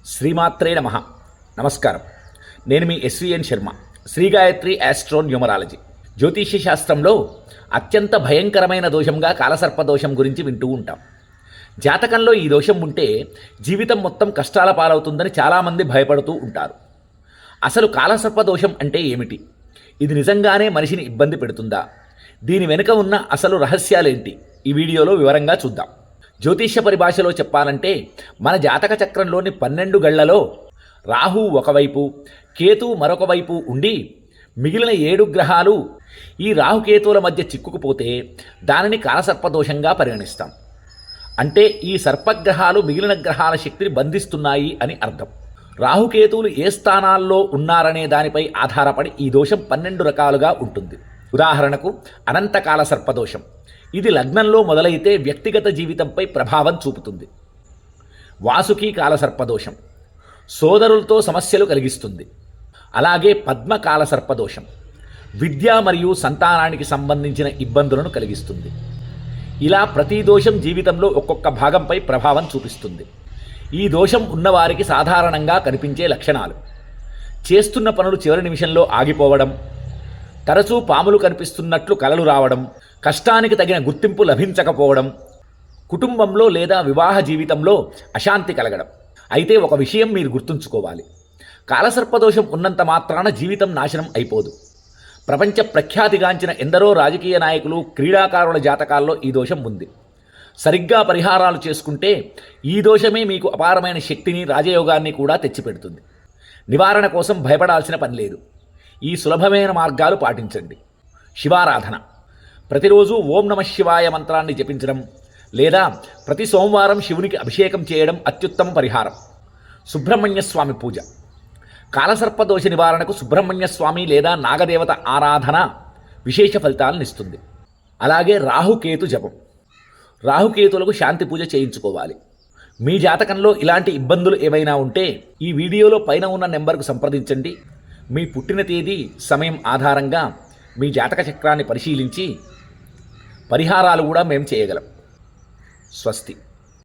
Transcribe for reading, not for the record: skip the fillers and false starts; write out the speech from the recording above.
శ్రీమాత్రే నమః. నమస్కారం. నేను మీ SVN Sharma. Shri Gayatri astro numerology. జ్యోతిష్య శాస్త్రంలో అత్యంత భయంకరమైన దోషంగా కాలసర్పదోషం గురించి వింటూ ఉంటాం. జాతకంలో ఈ దోషం ఉంటే జీవితం మొత్తం కష్టాల పాలవుతుందని చాలామంది భయపడుతూ ఉంటారు. అసలు కాలసర్పదోషం అంటే ఏమిటి? ఇది నిజంగానే మనిషిని ఇబ్బంది పెడుతుందా? దీని వెనుక ఉన్న అసలు రహస్యాలేంటి? ఈ వీడియోలో వివరంగా చూద్దాం. జ్యోతిష్య పరిభాషలో చెప్పాలంటే మన జాతక చక్రంలోని 12 గళ్లలో రాహు ఒకవైపు, కేతు మరొక వైపు ఉండి మిగిలిన 7 గ్రహాలు ఈ రాహుకేతువుల మధ్య చిక్కుకుపోతే దానిని కాలసర్పదోషంగా పరిగణిస్తాం. అంటే ఈ సర్పగ్రహాలు మిగిలిన గ్రహాల శక్తిని బంధిస్తున్నాయి అని అర్థం. రాహుకేతువులు ఏ స్థానాల్లో ఉన్నారనే దానిపై ఆధారపడి ఈ దోషం 12 రకాలుగా ఉంటుంది. ఉదాహరణకు అనంతకాల సర్పదోషం. ఇది లగ్నంలో మొదలైతే వ్యక్తిగత జీవితంపై ప్రభావం చూపుతుంది. వాసుకి కాల సర్పదోషం సోదరులతో సమస్యలు కలిగిస్తుంది. అలాగే పద్మకాల సర్పదోషం విద్య మరియు సంతానానికి సంబంధించిన ఇబ్బందులను కలిగిస్తుంది. ఇలా ప్రతి దోషం జీవితంలో ఒక్కొక్క భాగంపై ప్రభావం చూపిస్తుంది. ఈ దోషం ఉన్నవారికి సాధారణంగా కనిపించే లక్షణాలు: చేస్తున్న పనులు చివరి నిమిషంలో ఆగిపోవడం, తరచూ పాములు కనిపిస్తున్నట్లు కలలు రావడం, కష్టానికి తగిన గుర్తింపు లభించకపోవడం, కుటుంబంలో లేదా వివాహ జీవితంలో అశాంతి కలగడం. అయితే ఒక విషయం మీరు గుర్తుంచుకోవాలి: కాలసర్పదోషం ఉన్నంత మాత్రాన జీవితం నాశనం అయిపోదు. ప్రపంచ ప్రఖ్యాతిగాంచిన ఎందరో రాజకీయ నాయకులు, క్రీడాకారుల జాతకాల్లో ఈ దోషం ఉంది. సరిగ్గా పరిహారాలు చేసుకుంటే ఈ దోషమే మీకు అపారమైన శక్తిని, రాజయోగాన్ని కూడా తెచ్చిపెడుతుంది. నివారణ కోసం భయపడాల్సిన పని లేదు. ఈ సులభమైన మార్గాలు పాటించండి. శివారాధన. ప్రతిరోజు ఓం నమః శివాయ మంత్రాన్ని జపించడం లేదా ప్రతి సోమవారం శివునికి అభిషేకం చేయడం అత్యుత్తమ పరిహారం. సుబ్రహ్మణ్యస్వామి పూజ. కాలసర్పదోష నివారణకు సుబ్రహ్మణ్యస్వామి లేదా నాగదేవత ఆరాధన విశేష ఫలితాలను ఇస్తుంది. అలాగే రాహుకేతు జపం. రాహుకేతులకు శాంతి పూజ చేయించుకోవాలి. మీ జాతకంలో ఇలాంటి ఇబ్బందులు ఏవైనా ఉంటే ఈ వీడియోలో పైన ఉన్న నెంబర్కు సంప్రదించండి. మీ పుట్టిన తేదీ, సమయం ఆధారంగా మీ జాతక చక్రాన్ని పరిశీలించి పరిహారాలు కూడా మేము చేయగలం. స్వస్తి.